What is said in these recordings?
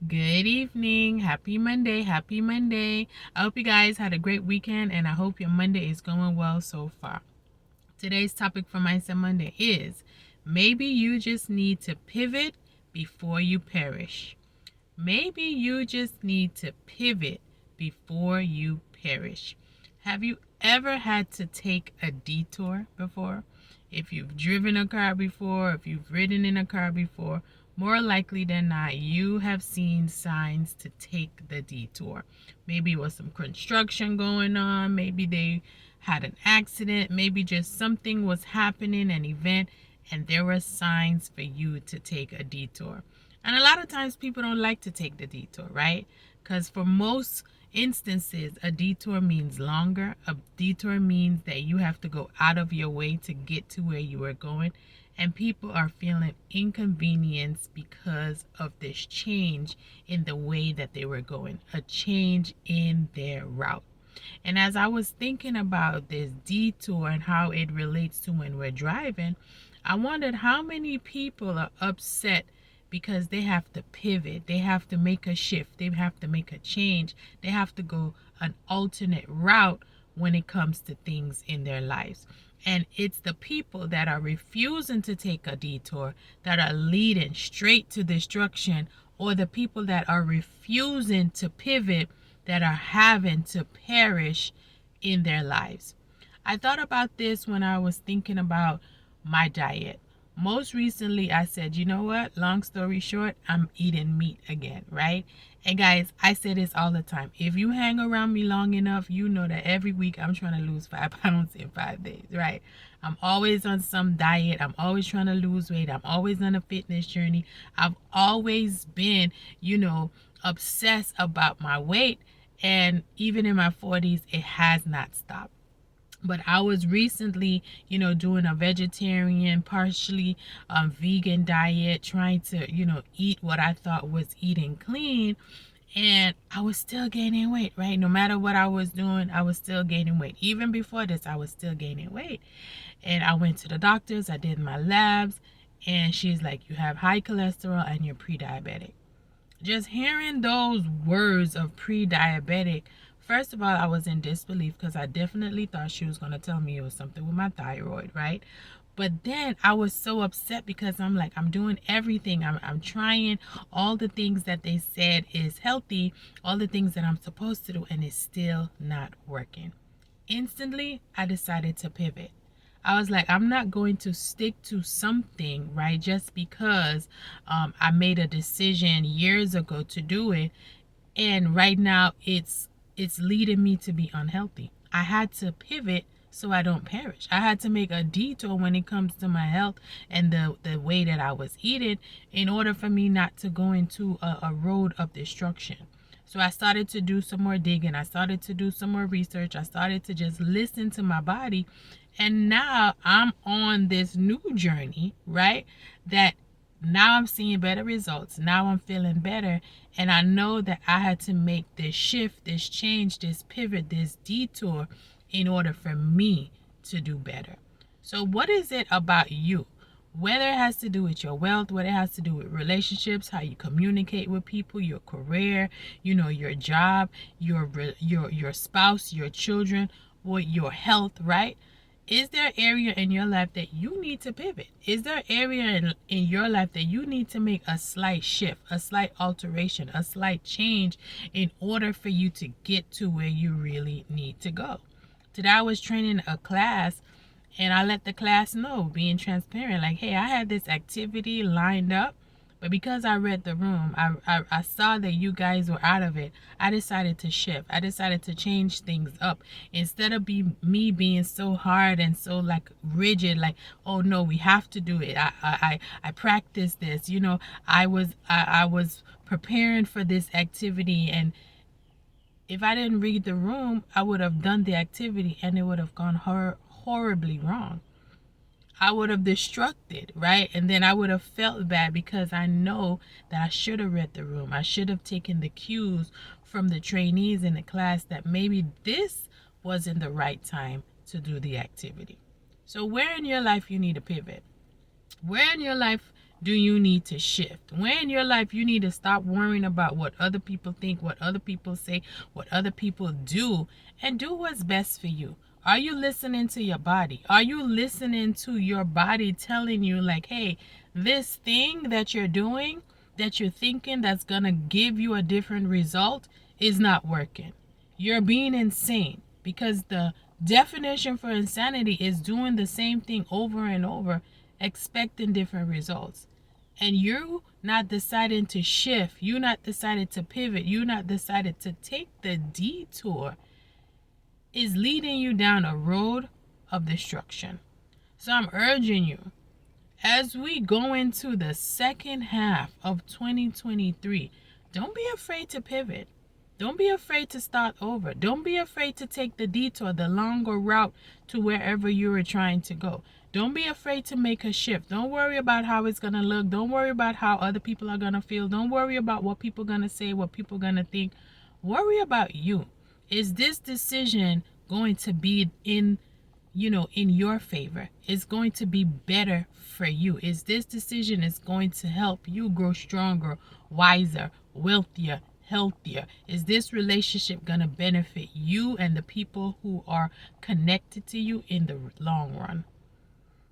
Good evening. Happy Monday. Happy Monday. I hope you guys had a great weekend and I hope your Monday is going well so far. Today's topic for Mindset Monday is maybe you just need to pivot before you perish. Maybe you just need to pivot before you perish. Have you ever had to take a detour before? If you've driven a car before, if you've ridden in a car before, more likely than not, you have seen signs to take the detour. Maybe it was some construction going on, maybe they had an accident, maybe just something was happening, an event, and there were signs for you to take a detour. And a lot of times people don't like to take the detour, right? Because for most instances, a detour means longer. A detour means that you have to go out of your way to get to where you are going. And people are feeling inconvenienced because of this change in the way that they were going, a change in their route. And as I was thinking about this detour and how it relates to when we're driving, I wondered how many people are upset because they have to pivot, they have to make a shift, they have to make a change, they have to go an alternate route when it comes to things in their lives. And it's the people that are refusing to take a detour that are leading straight to destruction, or the people that are refusing to pivot that are having to perish in their lives. I thought about this when I was thinking about my diet. Most recently, I said, you know what? Long story short, I'm eating meat again, right? And guys, I say this all the time. If you hang around me long enough, you know that every week I'm trying to lose 5 pounds in 5 days, right? I'm always on some diet. I'm always trying to lose weight. I'm always on a fitness journey. I've always been, obsessed about my weight. And even in my 40s, it has not stopped. But I was recently, doing a vegetarian, partially vegan diet, trying to, eat what I thought was eating clean. And I was still gaining weight, right? No matter what I was doing, I was still gaining weight. Even before this, I was still gaining weight. And I went to the doctors, I did my labs, and she's like, you have high cholesterol and you're pre-diabetic. Just hearing those words of pre-diabetic, first of all, I was in disbelief because I definitely thought she was going to tell me it was something with my thyroid, right? But then I was so upset because I'm like, I'm doing everything. I'm trying all the things that they said is healthy, all the things that I'm supposed to do, and it's still not working. Instantly, I decided to pivot. I was like, I'm not going to stick to something, right, just because I made a decision years ago to do it, and right now it's leading me to be unhealthy. I had to pivot so I don't perish. I had to make a detour when it comes to my health and the way that I was eating in order for me not to go into a road of destruction. So I started to do some more digging. I started to do some more research. I started to just listen to my body. And now I'm on this new journey, right? That now I'm seeing better results. Now I'm feeling better. And I know that I had to make this shift, this change, this pivot, this detour in order for me to do better. So, what is it about you? Whether it has to do with your wealth, whether it has to do with relationships, how you communicate with people, your career, your job, your spouse, your children, or your health, right? Is there an area in your life that you need to pivot? Is there an area in your life that you need to make a slight shift, a slight alteration, a slight change in order for you to get to where you really need to go? Today I was training a class and I let the class know, being transparent, like, hey, I had this activity lined up, but because I read the room, I saw that you guys were out of it. I decided to shift. I decided to change things up. Instead of me being so hard and so like rigid, like, oh no, we have to do it. I practiced this. I was preparing for this activity, and if I didn't read the room, I would have done the activity and it would have gone horribly wrong. I would have destructed, right? And then I would have felt bad because I know that I should have read the room. I should have taken the cues from the trainees in the class that maybe this wasn't the right time to do the activity. So where in your life you need to pivot? Where in your life do you need to shift? Where in your life you need to stop worrying about what other people think, what other people say, what other people do, and do what's best for you? Are you listening to your body? Are you listening to your body telling you, like, hey, this thing that you're doing, that you're thinking that's gonna give you a different result is not working? You're being insane, because the definition for insanity is doing the same thing over and over, expecting different results. And you not deciding to shift, you not decided to pivot, you not decided to take the detour, is leading you down a road of destruction. So I'm urging you, as we go into the second half of 2023, don't be afraid to pivot. Don't be afraid to start over. Don't be afraid to take the detour, the longer route to wherever you are trying to go. Don't be afraid to make a shift. Don't worry about how it's going to look. Don't worry about how other people are going to feel. Don't worry about what people are going to say, what people are going to think. Worry about you. Is this decision going to be in your favor? It's going to be better for you? Is this decision is going to help you grow stronger, wiser, wealthier, healthier? Is this relationship going to benefit you and the people who are connected to you in the long run?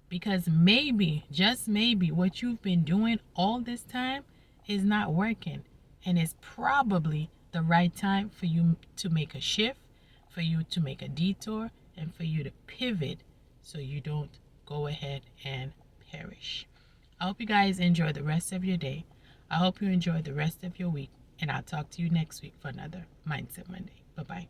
Because maybe, just maybe, what you've been doing all this time is not working, and it's probably the right time for you to make a shift, for you to make a detour, and for you to pivot so you don't go ahead and perish. I hope you guys enjoy the rest of your day. I hope you enjoy the rest of your week, and I'll talk to you next week for another Mindset Monday. Bye-bye.